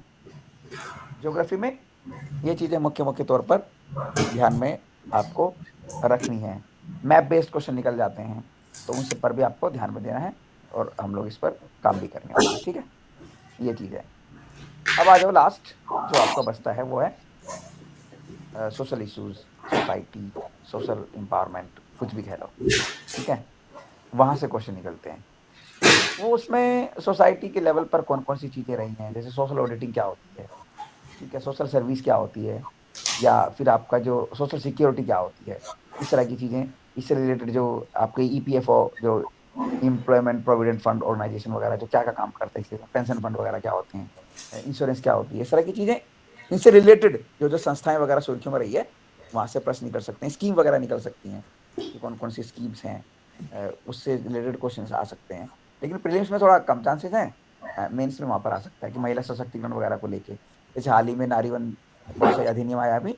ज्योग्राफी में ये चीज़ें मुख्य मुख्य तौर पर ध्यान में आपको रखनी है। मैप बेस्ड क्वेश्चन निकल जाते हैं, तो उन सब पर भी आपको ध्यान में देना है, और हम लोग इस पर काम भी करने वाले हैं, ठीक है। ये चीज़ है। अब आ जाओ, लास्ट जो आपका बचता है वो है social issues, society, social empowerment, कुछ भी कह लो, ठीक है। वहाँ से क्वेश्चन निकलते हैं, वो उसमें सोसाइटी के लेवल पर कौन कौन सी चीज़ें रही हैं, जैसे सोशल ऑडिटिंग क्या होती है, ठीक है, सोशल सर्विस क्या होती है, या फिर आपका जो सोशल सिक्योरिटी क्या होती है, इस तरह की चीज़ें, इससे रिलेटेड जो आपके EPFO, जो एम्प्लॉयमेंट प्रोविडेंट फंड ऑर्गेनाइजेशन वगैरह, जो क्या काम करता है, इससे पेंशन फंड वगैरह क्या होते हैं, इंश्योरेंस क्या होती है, इस तरह की चीज़ें, इनसे रिलेटेड जो जो संस्थाएं वगैरह सुर्खियों में रही है, वहाँ से प्रश्न निकल सकते हैं। स्कीम वगैरह निकल सकती हैं कि कौन कौन सी स्कीम्स हैं, उससे रिलेटेड क्वेश्चन आ सकते हैं। लेकिन प्रीलिम्स में थोड़ा कम चांसेस हैं, मेंस में वहाँ पर आ सकता है कि महिला सशक्तिकरण वगैरह को लेके, जैसे हाल ही में नारीवन अधिनियम आया अभी,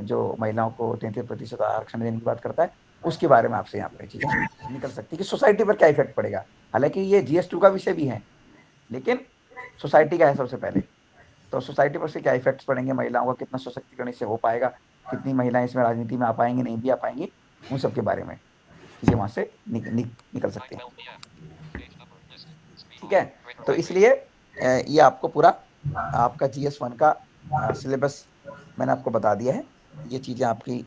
जो महिलाओं को 33% आरक्षण देने की बात करता है, उसके बारे में आपसे यहाँ पर चीज़ें निकल सकती है कि सोसाइटी पर क्या इफेक्ट पड़ेगा। हालांकि ये GS2 का विषय भी है, लेकिन सोसाइटी का है सबसे पहले, तो सोसाइटी पर से क्या इफेक्ट्स पड़ेंगे, महिलाओं का कितना सशक्तिकरण इससे हो पाएगा, कितनी महिलाएं इसमें राजनीति में आ पाएंगी, नहीं भी आ पाएंगी, उन सब के बारे में चीज़ें वहाँ से निकल सकती हैं, ठीक है। तो इसलिए ये आपको पूरा आपका GS1 का सिलेबस मैंने आपको बता दिया है। ये चीज़ें आपकी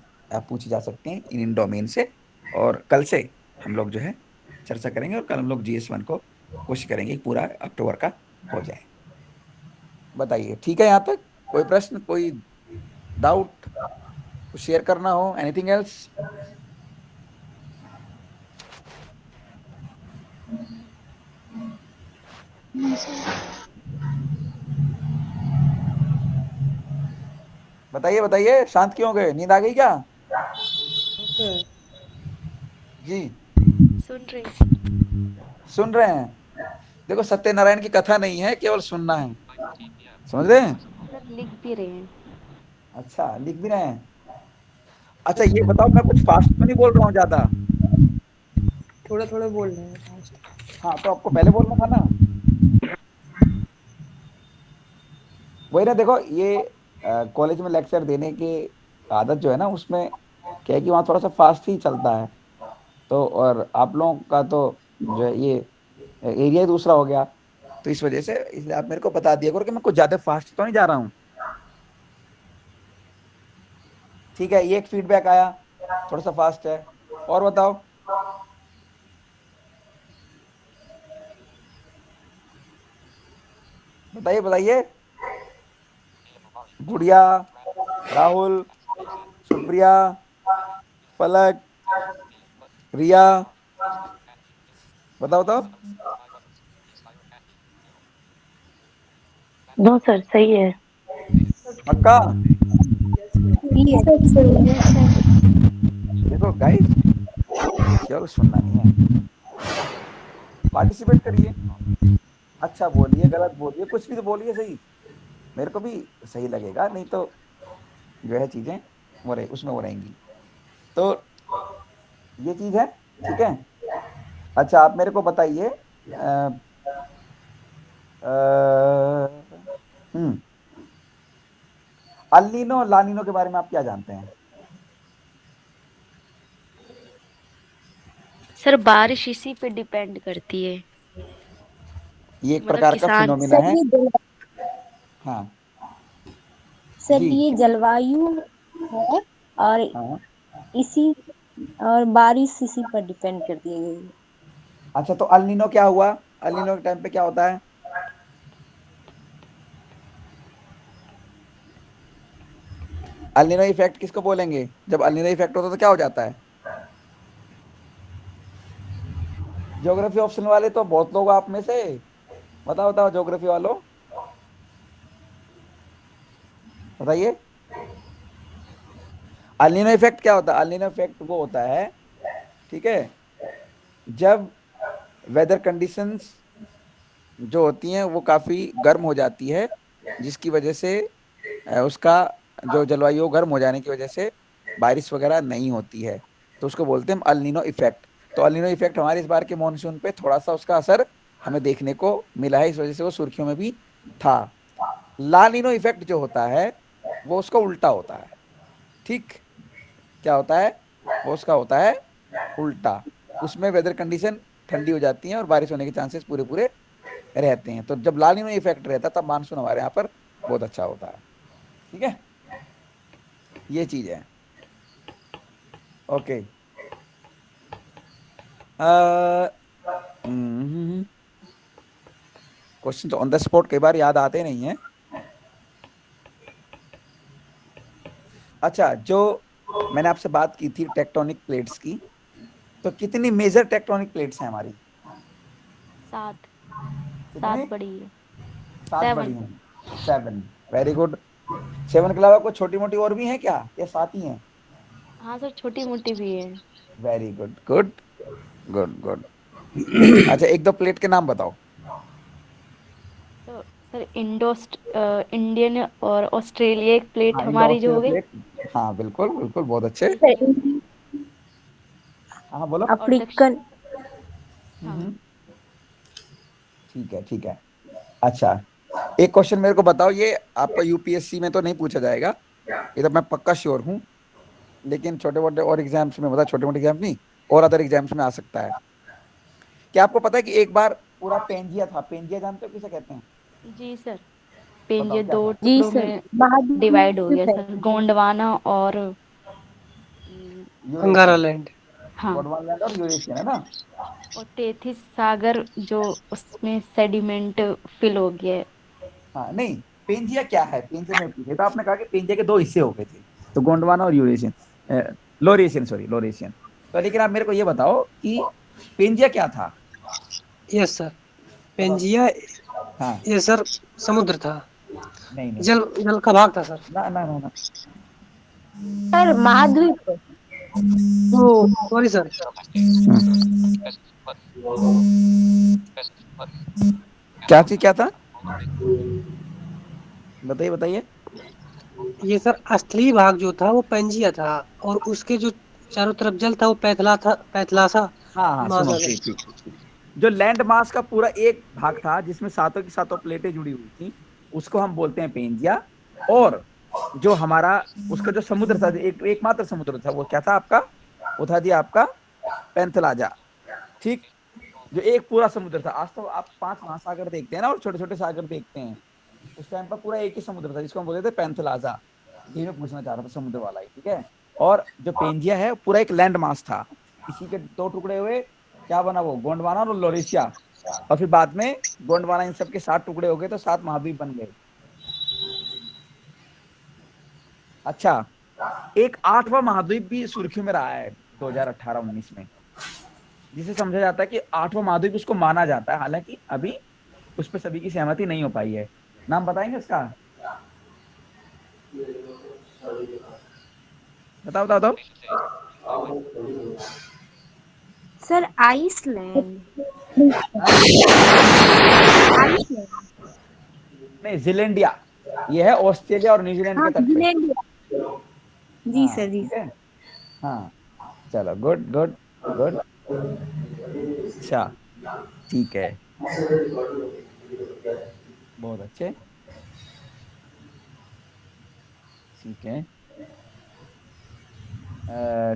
पूछी जा सकती हैं इन डोमेन से, और कल से हम लोग जो है चर्चा करेंगे, और कल हम लोग GS1 को कोशिश करेंगे कि पूरा अक्टूबर का हो जाए। बताइए, ठीक है? यहाँ तक कोई प्रश्न, कोई डाउट, कुछ शेयर करना हो? Anything else? बताइए बताइए, शांत क्यों हो गए? नींद आ गई क्या जी? सुन रहे हैं? देखो, सत्यनारायण की कथा नहीं है, केवल सुनना है, समझ रहे हैं? सर लिख भी रहे हैं। अच्छा, लिख भी रहे हैं। अच्छा, ये बताओ, मैं कुछ फास्ट तो नहीं बोल रहा हूँ ज्यादा? थोड़ा थोड़ा बोल रहे हैं। हाँ, तो आपको पहले बोलना था ना। वही ना, देखो ये कॉलेज में लेक्चर देने की आदत जो है ना, उसमें क्या है कि वहाँ थोड़ा सा फास्ट ही चलता है। तो और आप लोगों का तो जो है ये एरिया ही दूसरा हो गया, तो इस वजह से, इसलिए आप मेरे को बता दिया करो कि मैं कुछ ज्यादा फास्ट तो नहीं जा रहा हूँ। ठीक है, ये एक फीडबैक आया, थोड़ा सा फास्ट है। और बताओ। बताइए बताइए, गुड़िया, राहुल, सुप्रिया, फलक, रिया, बताओ बताओ। नो सर, सही है। पक्का? Yes, sir. Yes, sir. देखो गाइस, केवल सुनना नहीं है, पार्टिसिपेट करिए। अच्छा बोलिए, गलत बोलिए, कुछ भी तो बोलिए सही, मेरे को भी सही लगेगा, नहीं तो जो है चीजें वो रहे उसमें वो रहेंगी। तो ये चीज है, ठीक है? अच्छा, आप मेरे को बताइए, हम्म अल्नीनो और लानीनो के बारे में आप क्या जानते हैं? सर बारिश इसी पे डिपेंड करती है, ये एक मतलब प्रकार का किसान। फिनोमिना सर है। ये हाँ सर जी। ये जलवायु है, और हाँ, इसी और बारिश इसी पर डिपेंड करती है। अच्छा, तो अल्नीनो क्या हुआ? अल्नीनो के टाइम पे क्या होता है? अल्नीनो इफेक्ट किसको बोलेंगे? जब अल्नीनो इफेक्ट होता है तो क्या हो जाता है? ज्योग्राफी ऑप्शन वाले तो बहुत लोग आप में से, बताओ बताओ, ज्योग्राफी वालों बताइए। अल्नीनो इफेक्ट क्या होता है? अल्नीनो इफेक्ट वो होता है, ठीक है, जब वेदर कंडीशंस जो होती हैं वो काफी गर्म हो जाती है, जिसकी वजह से उसका जो जलवायु गर्म हो जाने की वजह से बारिश वगैरह नहीं होती है, तो उसको बोलते हैं हम अल्नीनो इफेक्ट। तो अल्नीनो इफेक्ट हमारे इस बार के मॉनसून पे थोड़ा सा उसका असर हमें देखने को मिला है, इस वजह से वो सुर्खियों में भी था। लानिनो इफेक्ट जो होता है वो उसका उल्टा होता है, ठीक? क्या होता है? वो उसका होता है उल्टा। उसमें वेदर कंडीशन ठंडी हो जाती है और बारिश होने के चांसेस पूरे पूरे रहते हैं। तो जब लानिनो इफेक्ट रहता है तब मानसून हमारे यहाँ पर बहुत अच्छा होता है, ठीक है? ये चीज है। ओके। क्वेश्चन तो ऑन द स्पॉट कई बार याद आते नहीं है। अच्छा, जो मैंने आपसे बात की थी टेक्टोनिक प्लेट्स की, तो कितनी मेजर टेक्टोनिक प्लेट्स हैं हमारी? 7 कितनी? 7 बड़ी है। 7 बड़ी 7। हैं। 7, वेरी गुड। 7 के अलावा कोई छोटी मोटी और भी हैं क्या, या 7 ही हैं? हाँ सर, छोटी मोटी भी है। Very good, good good good. अच्छा, एक दो प्लेट के नाम बताओ। तो सर इंडियन और ऑस्ट्रेलिया एक प्लेट हाँ, इंडो हमारी जो ऑस्ट्रेलियन हो गई। प्लेट। हाँ, बिल्कुल बिल्कुल, बहुत अच्छे। हाँ बोलो। और अफ्रीकन। हम्म, ठीक है ठीक है। अच्छा, एक क्वेश्चन मेरे को बताओ, ये आपका यूपीएससी में तो नहीं पूछा जाएगा, ये तो मैं पक्का श्योर हूँ, लेकिन छोटे मोटे और एग्जाम्स में, मतलब छोटे मोटे एग्जाम्स नहीं, और अदर एग्जाम्स में आ सकता है। क्या आपको पता है कि एक बार पूरा पेंजिया था? पेंजिया जानते हो किसे कहते हैं? जी सर, पेंजिया बताओ क्या दो था? जी टुकड़ों सर, में महाद्वीप डिवाइड हो गया है। सर, गोंडवाना और अंगारा लैंड। हाँ, गोंडवाना और यूरेशियन है ना। और तेथिस सागर जो उसमें सेडिमेंट फिल हो गया है। हाँ नहीं, पेंजिया क्या है, पेंजिया में पूछे तो आपने कहा कि पेंजिया के दो हिस्से हो गए थे, तो गोंडवाना और यूरेशियन, लोरेशियन, सॉरी लोरेशियन। तो लेकिन आप मेरे को ये बताओ कि पेंजिया क्या था। यस सर, पेंजिया हाँ, ये सर समुद्र था, नहीं नहीं, जल जल का भाग था सर। ना ना ना ना, सर महाद्वीप है। ओ सॉरी सर, क्या चीज क्या था, बताइए बताइए। ये सर असली भाग जो था वो पेंजिया था, और उसके जो चारों तरफ जल था वो पैथला था, पैथलासा हाँ हाँ, सुनो, महासागर। ठीक ठीक ठीक ठीक। जो लैंड मास का पूरा एक भाग था जिसमें सातों की सातों प्लेटें जुड़ी हुई थी, उसको हम बोलते हैं पेंजिया। और जो हमारा उसका जो समुद्र था, एकमात्र समुद्र था, वो क्या था आपका, वो था जी आपका पेंथलाजा। ठीक, जो एक पूरा समुद्र था। आज तो आप 5 महासागर देखते हैं ना और छोटे छोटे सागर देखते हैं, उस टाइम पर पूरा एक ही समुद्र था जिसको हम बोलते थे पेंथलाजा। ये मैं पूछना चाह रहा था, समुद्र वाला ही, ठीक है। और जो पेंजिया है पूरा एक लैंड मास था, इसी के दो टुकड़े हुए, क्या बना वो, गोंडवाना और लोरेशिया। और फिर बाद में गोंडवाना इन सब के 7 टुकड़े हो गए तो 7 महाद्वीप बन गए। अच्छा, एक 8वां महाद्वीप भी सुर्खियों में रहा है 2018-19 में, जिसे समझा जाता है कि 8वां महाद्वीप उसको माना जाता है, हालांकि अभी उस पर सभी की सहमति नहीं हो पाई है। नाम बताएंगे उसका, बताओ बताओ बताओ। Sir Iceland. आइसलैंड। नहीं, जिलेंडिया, ये है ऑस्ट्रेलिया और न्यूजीलैंड हाँ, के तट पे। जिलेंडिया। जी हाँ सर, जी ठीक है, हाँ, चलो गुड गुड गुड। अच्छा, ठीक है, बहुत अच्छे, ठीक है।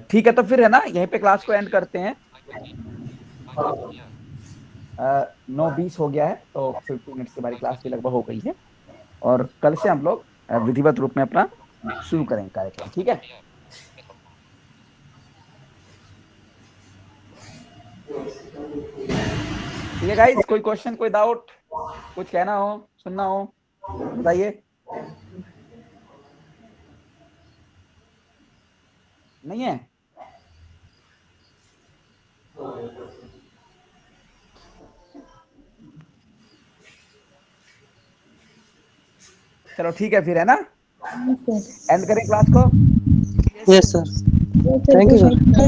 ठीक है, तो फिर है ना, यहीं पे क्लास को एंड करते हैं। 9:20 हो गया है, तो 50 मिनट्स की हमारी क्लास भी लगभग हो गई है। और कल से हम लोग विधिवत रूप में अपना शुरू करेंगे कार्यक्रम, ठीक है। ठीक है गाइस, कोई क्वेश्चन, कोई डाउट, कुछ कहना हो, सुनना हो, बताइए। नहीं है, चलो ठीक है फिर, है ना, एंड करें क्लास को। Yes sir, thank you sir.